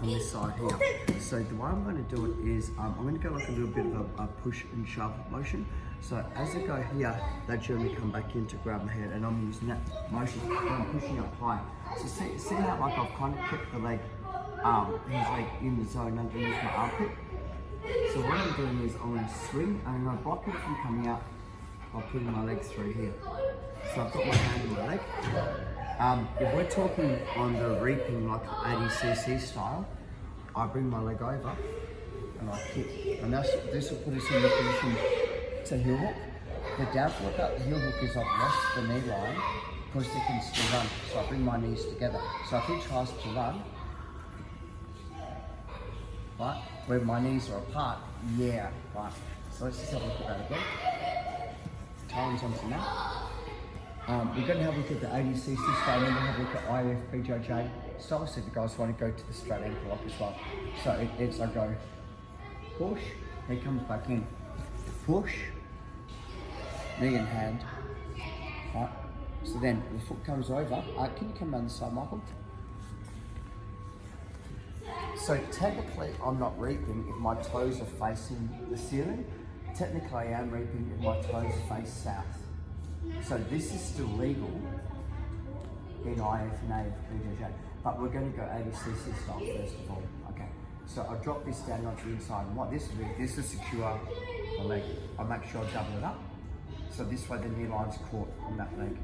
this side here. So the way I'm going to do it is I'm going to go like a little bit of a push and shove motion. So as I go here, they generally come back in to grab my head, and I'm using that motion and I'm pushing up high. So see how like I've kind of kept the leg, his leg in the zone underneath my armpit. So what I'm doing is I'm going to swing and I'm going to block it from coming out by putting my legs through here. So I've got my hand in my leg. If we're talking on the reaping like 80cc style, I bring my leg over and I kick. And this will put us in the position to heel hook. The downfall about the heel hook is I've lost the knee line because they can still run. So I bring my knees together. So if he tries to run, right, where my knees are apart, yeah, right. So let's just have a look at that again. Toes onto that. We're going to have a look at the 80cc style, and then we'll have a look at IF BJJ style. So if you guys want to go to the straight ankle lock as well. So it's I go push, he comes back in, push, knee and hand, right? So then the foot comes over. Can you come around the side, Michael? So technically I'm not reaping if my toes are facing the ceiling. Technically I am reaping if my toes face south. So this is still legal in IF and AF BJJ, but we're going to go 80cc style first of all. Okay, so I drop this down onto the inside, and what this will do, this will secure the leg. I make sure I double it up, so this way the knee line's caught on that leg.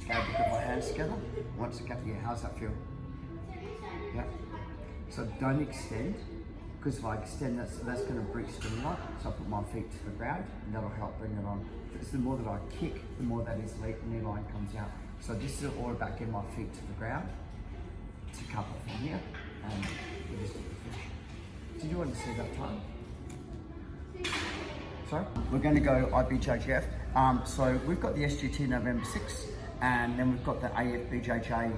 Now I put my hands together. Once again, yeah, how's that feel? Yeah. So don't extend, because if I extend, that's going to breach the knee line. So I put my feet to the ground, and that'll help bring it on. Because the more that I kick, the more that his knee line comes out. So this is all about getting my feet to the ground to cover from here, and we just get the finish. Did you want to see that time? Sorry? We're going to go IBJJF. So we've got the SGT November 6th, and then we've got the AFBJJ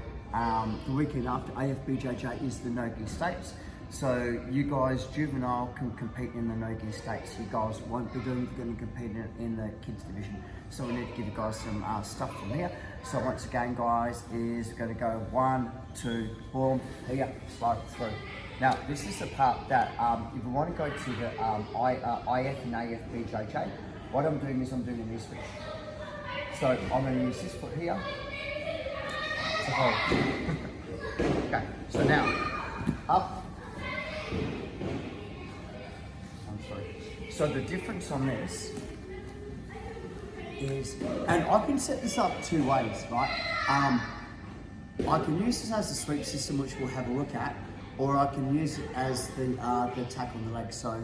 the weekend after. AFBJJ is the No-Gi States. So you guys, juvenile, can compete in the No-Gi States. You guys won't be going to compete in the kids division. So we need to give you guys some stuff from here. So once again, guys, is going to go 1, 2, boom, here, slide through. Now this is the part that if we want to go to the IF and AF BJJ, what I'm doing is I'm doing a knee switch. So I'm going to use this foot here to hold. Okay, so now up. I'm sorry. So the difference on this is, and I can set this up two ways, right? I can use this as a sweep system, which we'll have a look at, or I can use it as the attack on the leg. So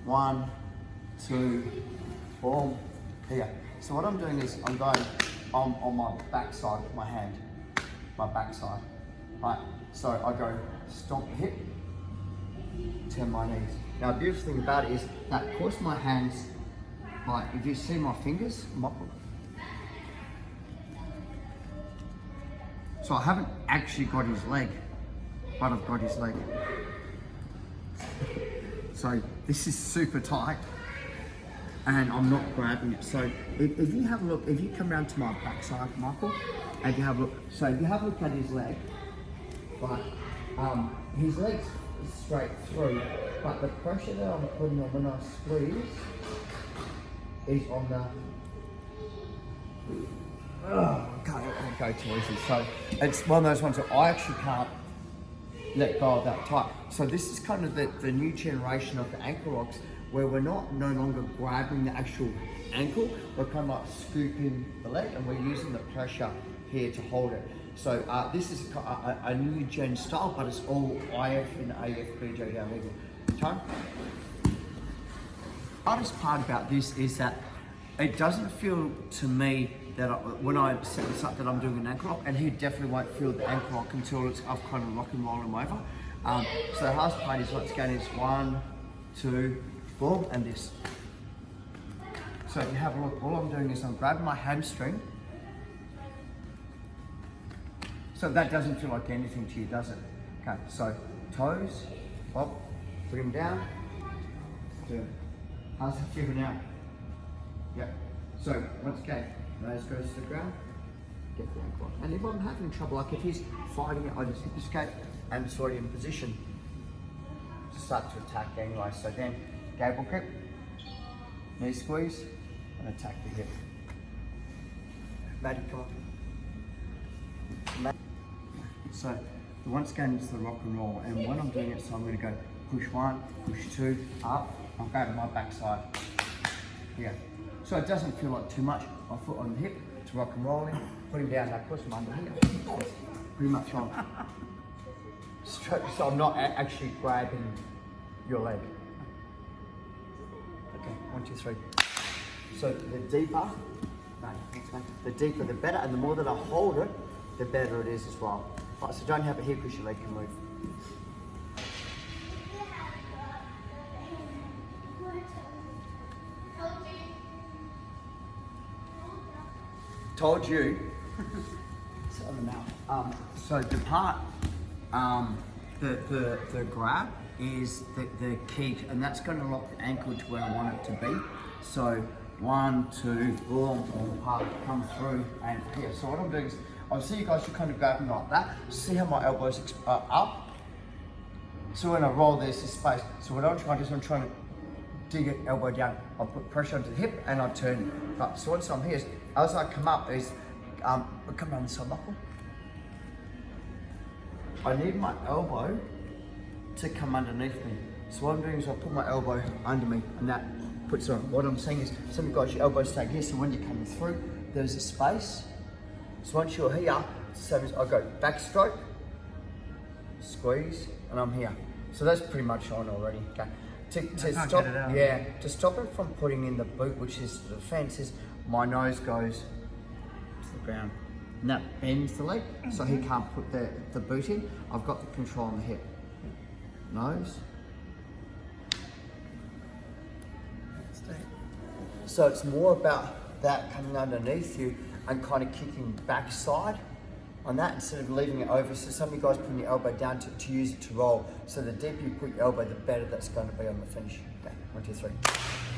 1, 2, boom, here. So what I'm doing is I'm going on my back side with my hand, my back side, right? So I go stomp the hip, turn my knees. Now the beautiful thing about it is that of course my hands, like if you see my fingers, so I haven't actually got his leg, but I've got his leg. So this is super tight and I'm not grabbing it. So if you have a look, if you come around to my backside, Michael, and you have a look, so if you have a look at his leg, right, his leg's straight through, but the pressure that I'm putting on when I squeeze is on the, I can't go too easy. So it's one of those ones that I actually can't let go of that tight. So this is kind of the new generation of the ankle locks, where we're no longer grabbing the actual ankle, we're kind of like scooping the leg and we're using the pressure here to hold it. So this is a new gen style, but it's all IF and AF BJJ legal. Time. The hardest part about this is that it doesn't feel to me that when I set this up that I'm doing an ankle lock, and he definitely won't feel the ankle lock until I've kind of rock and roll him over. So the hardest part is once again is 1, 2, boom, and this. So if you have a look, all I'm doing is I'm grabbing my hamstring. So that doesn't feel like anything to you, does it? Okay, so toes, pop, bring them down, turn. How's that feel now? Yep. So once again, nose goes to the ground, get the ankle lock. And if I'm having trouble, like if he's fighting it, I just hip escape, and it's already in position to start to attack anyway. So then, gable grip, knee squeeze, and attack the hip. Maddie, come on. So once again, it's the rock and roll, and when I'm doing it, so I'm going to go push one, push two, up. I'll go to my backside. Here. So it doesn't feel like too much. My foot on the hip, it's rock and rolling. Put him down, now push him under here. Pretty much on. Straight, so I'm not actually grabbing your leg. Okay, 1, 2, 3. So the deeper, the deeper the better, and the more that I hold it, the better it is as well. Right, so don't have it here because your leg can move. Told you. It's on the mouth. So the part, the grab is the key, and that's going to lock the ankle to where I want it to be. So 1, 2, boom, part come through, and here. So what I'm doing is, I'll see you guys should kind of grab them like that. See how my elbows are up. So when I roll, there's this space. So what I'm trying to do is I'm trying to dig it elbow down. I'll put pressure onto the hip and I'll turn it up. So once I'm here, as I come up, is I'll come down the side knuckle. I need my elbow to come underneath me. So what I'm doing is I put my elbow under me, and that puts it on. What I'm saying is, some of you guys, your elbows stay here, so when you're coming through, there's a space. So once you're here, same as I go backstroke, squeeze, and I'm here. So that's pretty much on already. Okay. To stop, to stop it from putting in the boot, which is the fence, is my nose goes to the ground, and that bends the leg, so he can't put the boot in. I've got the control on the hip. Nose. So it's more about that coming underneath you and kind of kicking backside on that instead of leaving it over. So some of you guys putting your elbow down to use it to roll. So the deeper you put your elbow, the better that's going to be on the finish. Okay, 1, 2, 3.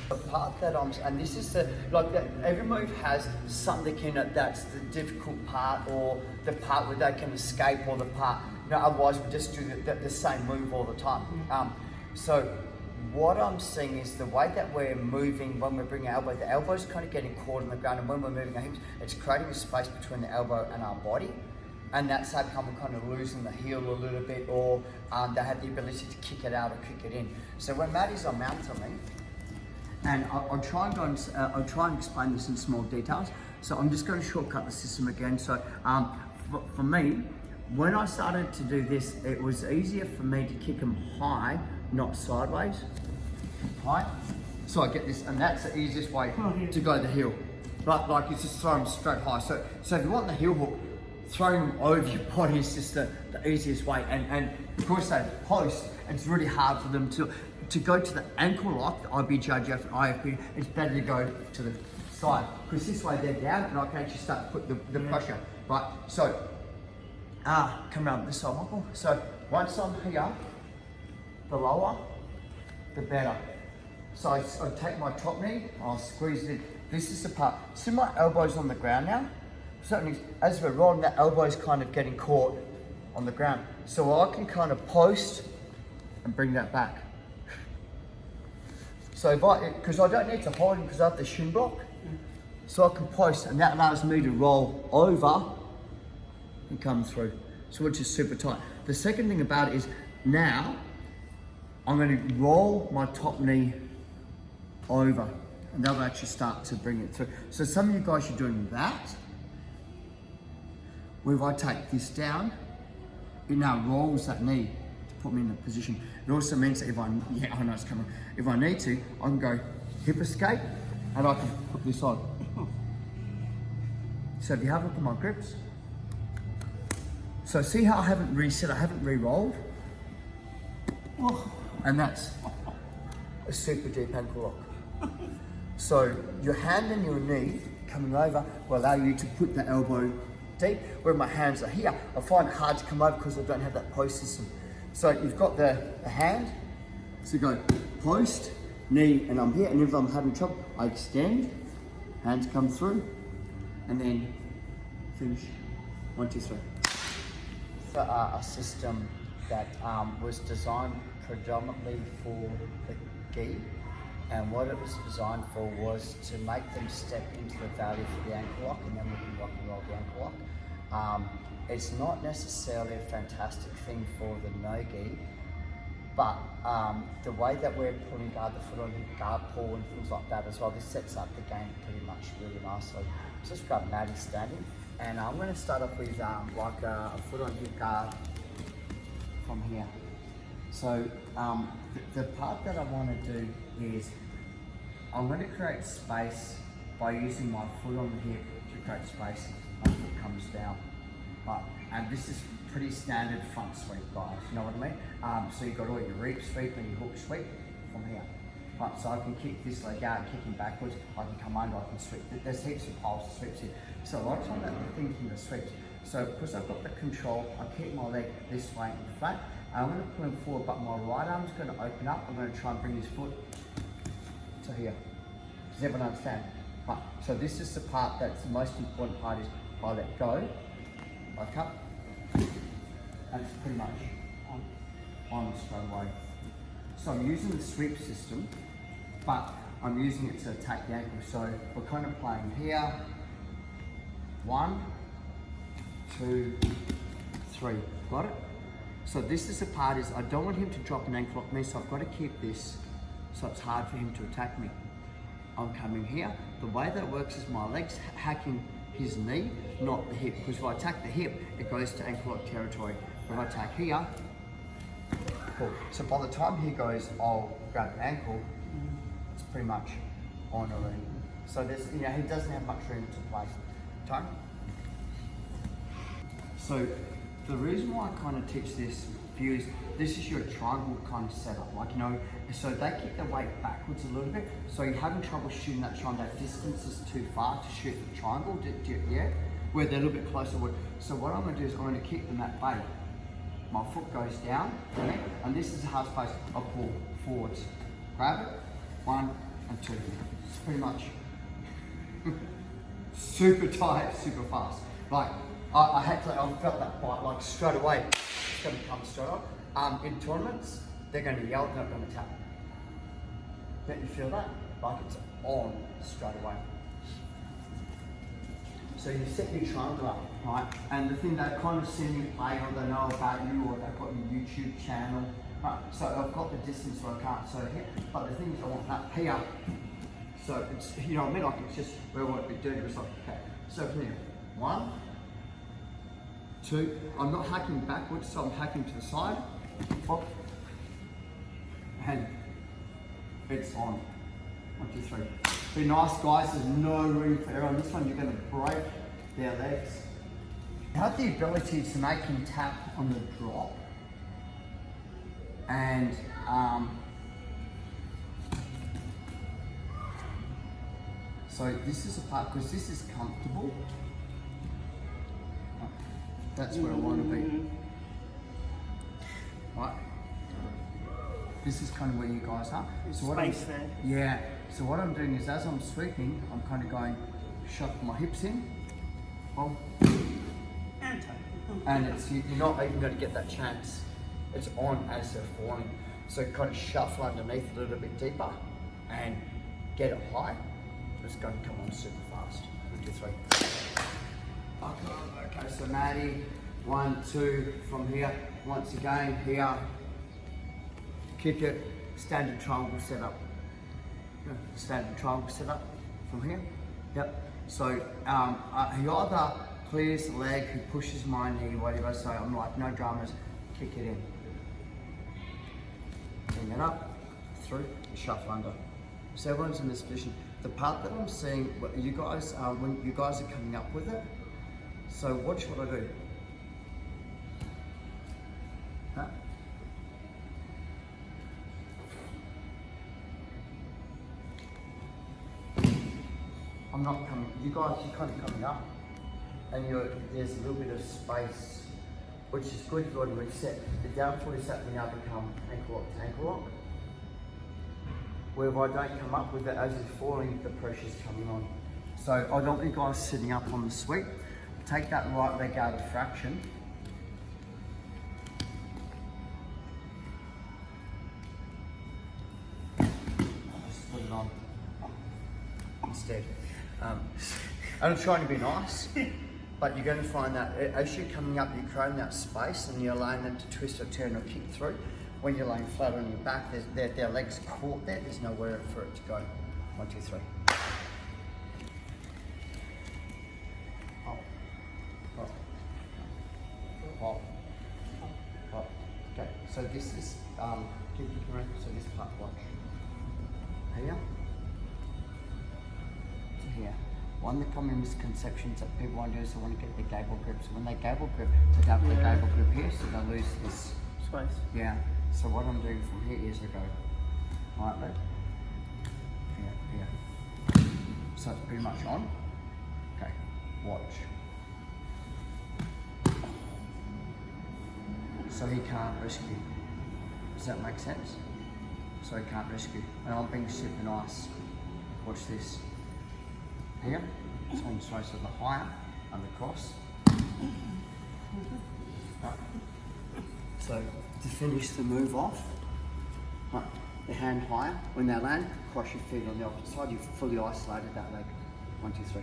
The part that and this is every move has something in it that's the difficult part, or the part where they can escape, or the part, otherwise we just do the same move all the time. So what I'm seeing is the way that we're moving when we bring our elbow, the elbow's kind of getting caught on the ground, and when we're moving our hips, it's creating a space between the elbow and our body. And that's how come we're kind of losing the heel a little bit, or they have the ability to kick it out or kick it in. So when Maddie's on mount on me, and I'll try and explain this in small details. So I'm just going to shortcut the system again. So for me, when I started to do this, it was easier for me to kick them high, not sideways. High. So I get this, and that's the easiest way to go the heel. But like it's just throw them straight high. So if you want the heel hook, throwing them over your body is just the easiest way. And because they post, it's really hard for them to go to the ankle lock, the IBJJF and IFB. It's better to go to the side, because this way they're down and I can actually start to put the pressure. Right, so come around this side, Michael. So once I'm here, the lower, the better. So I take my top knee, I'll squeeze it in. This is the part. See my elbow's on the ground now? Certainly, as we're rolling, that elbow's kind of getting caught on the ground. So I can kind of post and bring that back. So because I don't need to hold him because I have the shin block, so I can post, and that allows me to roll over and come through. So which is super tight. The second thing about it is now I'm going to roll my top knee over, and that'll actually start to bring it through. So some of you guys are doing that, where if I take this down, it now rolls that knee to put me in a position. It also means that I know it's coming. If I need to, I can go hip escape, and I can put this on. So if you have a look at my grips, so see how I haven't reset, I haven't re-rolled? And that's a super deep ankle lock. So your hand and your knee coming over will allow you to put the elbow deep, where my hands are here. I find it hard to come over because I don't have that post system. So you've got the hand, so go post, knee, and I'm here, and if I'm having trouble, I extend, hands come through, and then finish. 1, 2, 3. A system that was designed predominantly for the gi, and what it was designed for was to make them step into the valley for the ankle lock, and then we can rock and roll the ankle lock. It's not necessarily a fantastic thing for the no-gi, but the way that we're putting guard the foot on guard pull and things like that as well, this sets up the game pretty much really nicely. Just grab Maddie standing, and I'm going to start off with like a foot on hip guard from here. So the part that I want to do is I'm going to create space by using my foot on the hip to create space. My foot comes down. Right. And this is pretty standard front sweep, guys, you know what I mean? So you've got all your reap sweep and your hook sweep from here. Right, so I can kick this leg out, kicking backwards, I can come under, I can sweep. There's heaps of poles to sweeps here. So a lot of time I'm thinking the sweeps. So because I've got the control, I keep my leg this way in flat. I'm going to pull him forward, but my right arm's going to open up. I'm going to try and bring his foot to here. Does everyone understand? Right, so this is the part that's the most important part is I let go, I cut, and it's pretty much on straight away. So I'm using the sweep system, but I'm using it to attack the ankle. So we're kind of playing here. 1, 2, 3. Got it? So this is the part is I don't want him to drop an ankle lock me, so I've got to keep this so it's hard for him to attack me. I'm coming here. The way that it works is my leg's hacking his knee, not the hip, because if I attack the hip, it goes to ankle lock territory. If I attack here, cool. So by the time he goes, I'll grab the ankle, it's pretty much on already. So there's, you know, he doesn't have much room to play. Time? So the reason why I kind of teach this view is this is your triangle kind of setup, like, you know, so they kick their weight backwards a little bit, so you're having trouble shooting that triangle, that distance is too far to shoot the triangle, yeah, where they're a little bit closer. So what I'm going to do is I'm going to kick them that way. My foot goes down, okay? And this is a hard space, I'll pull forwards, grab it, 1 and 2, it's pretty much super tight, super fast. Like, I felt that bite like straight away. It's going to come straight up. In tournaments, they're going to yell, they're not going to tap. Don't you feel that? Like it's on straight away. So you set your triangle up, right? And the thing they've kind of seen you play, or they know about you, or they've got your YouTube channel, right? So I've got the distance where I can't, so here, but the thing is I want that here. So it's, you know what I mean? Like it's just where I want to be doing, it's like, okay. So from here, 1, 2, I'm not hacking backwards, so I'm hacking to the side, pop, and it's on. 1, 2, 3. Be nice, guys, there's no room for error. On this one, you're going to break their legs. You have the ability to make him tap on the drop, and so this is a part, because this is comfortable. That's where I want to be. Right. This is kind of where you guys are. So what Space there. Yeah. So what I'm doing is, as I'm sweeping, I'm kind of going, shove my hips in, boom, and it's, you're not even going to get that chance. It's on as they're falling. So kind of shuffle underneath a little bit deeper and get it high. It's going to come on super fast. 1, 2, 3. Okay, so Maddie, 1, 2 from here. Once again, here, kick it, standard triangle setup. Standard triangle setup from here. Yep. So he either clears the leg, he pushes my knee, whatever. So I'm like, no dramas, kick it in. Bring it up, through, shuffle under. So everyone's in this position. The part that I'm seeing, you guys, when you guys are coming up with it, so watch what I do. Huh? I'm not coming, you guys, you're kind of coming up, and there's a little bit of space, which is good if you want to reset. The downfall is that we now become ankle lock to ankle lock. Where if I don't come up with it as it's falling, the pressure's coming on. So I don't want you guys sitting up on the sweep. Take that right leg out of fraction. instead. And I'm trying to be nice, but you're going to find that as you're coming up, you're creating that space and you're allowing them to twist or turn or kick through. When you're laying flat on your back, their legs caught there, there's nowhere for it to go. 1, 2, 3. Hop, hop, hop, hop. Okay, so this is, keep looking around, so this part, watch. Here. To here. One of the common misconceptions that people want to do is they want to get their gable grip. So when they gable grip, they don't put the gable grip here, so they lose this space. Yeah. So what I'm doing from here is I go right leg, here. So it's pretty much on. Okay, watch. So he can't rescue. Does that make sense? So he can't rescue. And I'm being super nice. Watch this. Here, it's on straight to the higher and the cross. Right. So to finish the move off, right, the hand higher. When they land, cross your feet on the opposite side. You've fully isolated that leg. 1, 2, 3.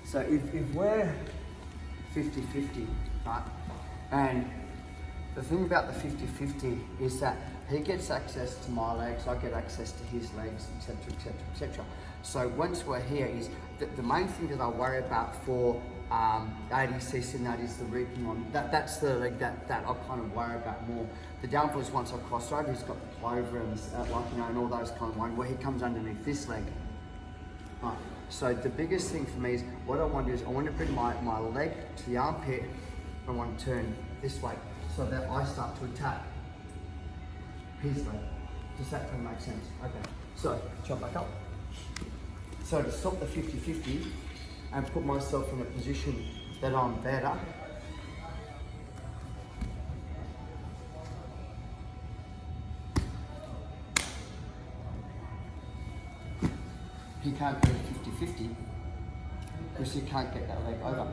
So if we're 50-50, right, and the thing about the 50-50 is that he gets access to my legs, I get access to his legs, etc., etc., etc. So once we're here, is the main thing that I worry about for ADCC, and that is the reaping on, that's the leg that I kind of worry about more. The downfall is once I cross over, he's got the plover and and all those kind of ones where he comes underneath this leg. Right. So the biggest thing for me is what I want to do is I want to bring my leg to the armpit. I want to turn this way so that I start to attack his leg. Does that kind of make sense? Okay. So jump back up. So to stop the 50-50 and put myself in a position that I'm better, he can't do 50-50 because he can't get that leg over.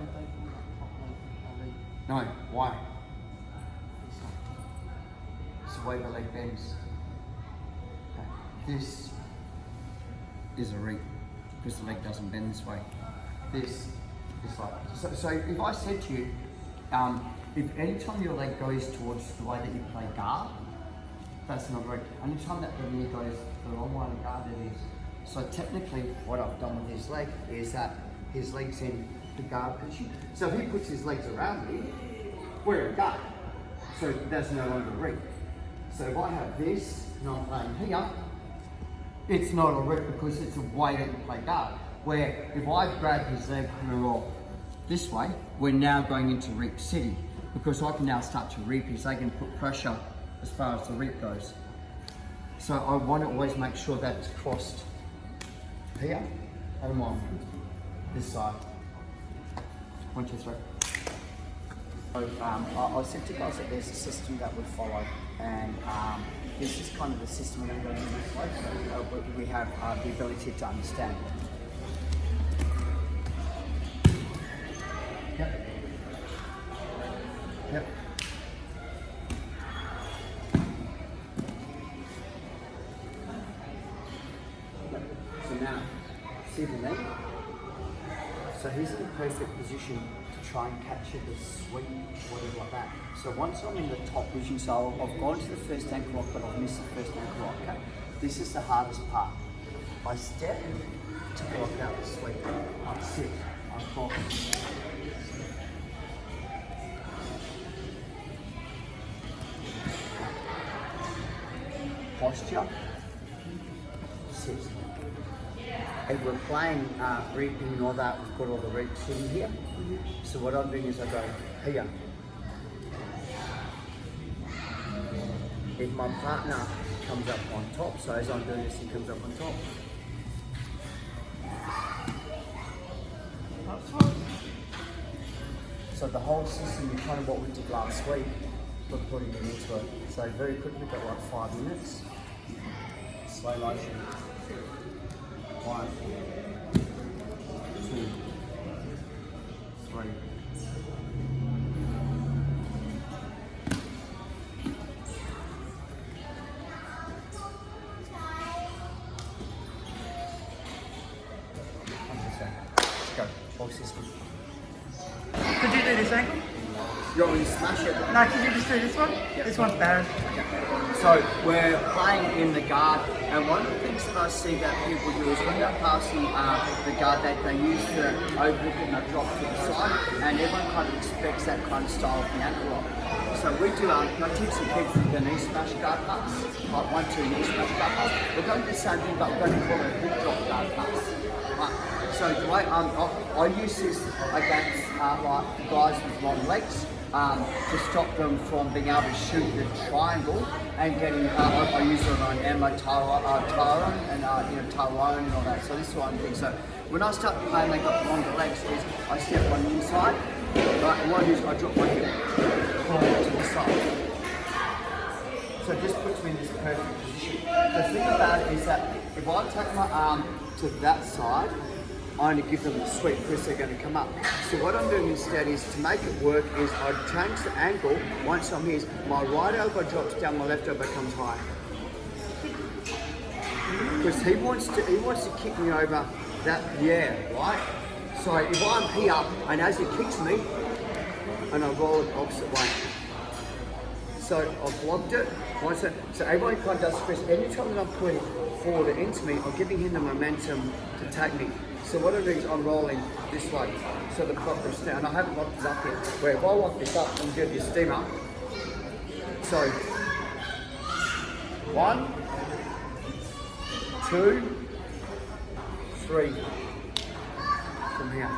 No, why? It's the way the leg bends. Okay. This is a reap because the leg doesn't bend this way. This is like, so if I said to you, if anytime your leg goes towards the way that you play guard, that's not right. Anytime that the knee goes the wrong way in guard, it is. So technically what I've done with his leg is that his leg's in the guard position. So if he puts his legs around me, we're in guard. So that's no longer a reap. So if I have this and I'm playing here, it's not a reap because it's a way that you play guard. Where if I grab his leg and roll this way, we're now going into reap city because I can now start to reap his leg and put pressure as far as the reap goes. So I want to always make sure that it's crossed here and on this side. 1, 2, 3. So, I said to you guys that there's a system that we follow, and this is kind of the system that we're going to this way, so we have the ability to understand. Yep. Yep. So now, see the leg? So he's in a perfect position to try and capture the sweep, whatever like that. So once I'm in the top position, so I've gone to the first ankle lock, but I've missed the first ankle lock, okay? This is the hardest part. I step to block out the sweep. I sit, I focus. Posture, sit. If we're playing reaping and all that, we've got all the reaps in here. So what I'm doing is I go here. If my partner comes up on top, so as I'm doing this, he comes up on top. So the whole system is kind of what we did last week, we're putting it into it. So very quickly, got like 5 minutes. Slow motion. 1, 2, 3. system. Could you do this angle? You want me to smash it? No, could you just do this one? Yeah. This one's Barron. So we're playing in the guard, and one of the things that I see that people do is when they're passing the guard, they use the overhook and they drop to the side, and everyone kind of expects that kind of style of the ankle lock. So we do, I teach the kids the knee smash guard pass, like 1-2 knee smash guard pass. We're going to do the same thing, but we're going to call it a hook drop guard pass. Right. So the way I use this against like guys with long legs. To stop them from being able to shoot the triangle and getting, I use it on ammo Tyrone and Tyrone and all that. So this is one thing. So when I start playing, they got longer legs. Is I step on the inside, right? And what I do is I drop my hip forward to the side. So this puts me in this perfect position. The thing about it is that if I take my arm to that side, I only give them the sweep because they're going to come up. So what I'm doing instead is to make it work is I change the angle. Once I'm here, my right elbow drops down, my left elbow comes high. Because he wants to kick me over that, right? So if I'm here and as he kicks me, and I roll it opposite way. So I've blocked it. So everyone kind of does this. Anytime that I'm putting forward into me, I'm giving him the momentum to take me. So what I'm doing is I'm rolling this way, so the proper stand. And I haven't locked this up yet. Where if I lock this up, I'm going to do steam up. So 1, 2, 3 from here.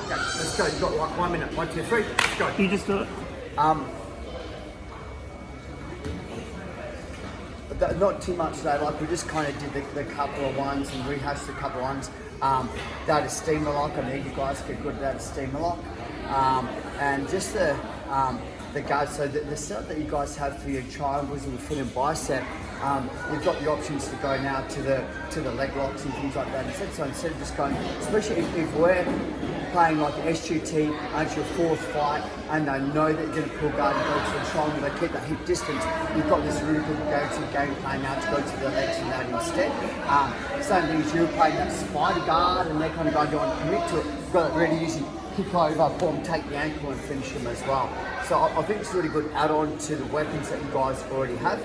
Okay, let's go. You've got like 1 minute. 1, 2, 3. Let's go. Can you just do it? Not too much today, like we just kind of did the couple of ones and rehashed a couple of ones. That is steamer lock. I need you guys to get good at that steamer lock. And just the guard, so the setup that you guys have for your triangles and your foot and bicep, you've got the options to go now to the leg locks and things like that. So instead of just going, especially if we're playing like an SGT and it's your fourth fight and they know that you're going to pull guard and go to the triangle, they keep that hip distance, you've got this really good go-to game plan now to go to the legs and that instead. Same thing as you're playing that spider guard and they're kind of going to commit to it, you've got it really easy. Kick over, boom, take the ankle and finish him as well. So I think it's a really good add-on to the weapons that you guys already have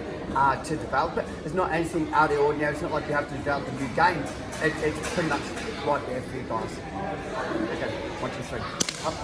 to develop it. It's not anything out of the ordinary. It's not like you have to develop a new game. It's pretty much right there for you guys. Okay, 1, 2, 3. Up.